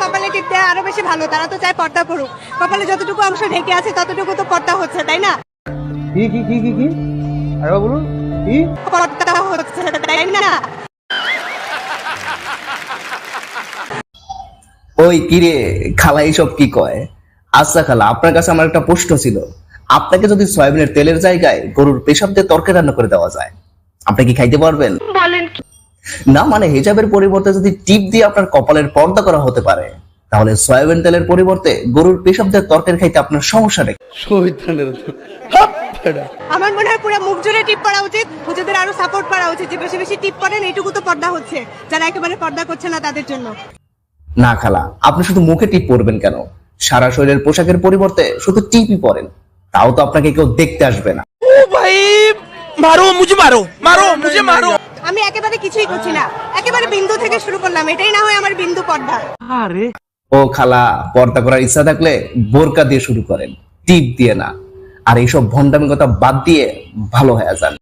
কপালে টিপ দেওয়া আরো বেশি ভালো, তারা তো চায় পর্দা করুক। কপালে যতটুকু অংশ ঢেকে আছে ততটুকু তো পর্দা হচ্ছে, তাই না? কি কি কি কি কি আরে বলুন কি পর্দা হচ্ছে, তাই না? ওই কিরে খালা এইসব কি কয়? আচ্ছা খালা, আপনার কাছে আমার একটা প্রশ্ন ছিল। আপনাকে যদি সয়াবিনের তেলের জায়গায় গরুর পেশাব দিয়ে তরকারি রান্না করে দেওয়া যায়, আপনি কি খাইতে পারবেন? বলেন কি? না মানে হিজাবের পরিবর্তে যদি টিপ দিয়ে আপনার কপালের পর্দা করা হতে পারে, তাহলে সয়াবিন তেলের পরিবর্তে গরুর পেশাব দিয়ে তরকারি খাইতে আপনার সমস্যাটা কি? আমার মনে হয় পুরো মুখ জুড়ে টিপ করা উচিত, হুজুরদের আরো সাপোর্ট করা উচিত যে বেশি বেশি টিপ করেন, এইটুকু তো পর্দা হচ্ছে। যারা একেবারে পর্দা করছে না তাদের জন্য। না খালা, আপনি শুধু মুখে টিপ পরবেন কেন? সারা শরীরের পোশাকের পরিবর্তে শুধু টিপই পরেন, তাও তো আপনাকে কেউ দেখতে আসবে না। আমি একেবারে কিছুই করছি না, একেবারে বিন্দু থেকে শুরু করলাম, এটাই না হয় আমার বিন্দু পর্দা। ও খালা, পর্দা করার ইচ্ছা থাকলে বোরকা দিয়ে শুরু করেন, টিপ দিয়ে না। আর এইসব ভণ্ডামি কথা বাদ দিয়ে ভালো হয়ে যান।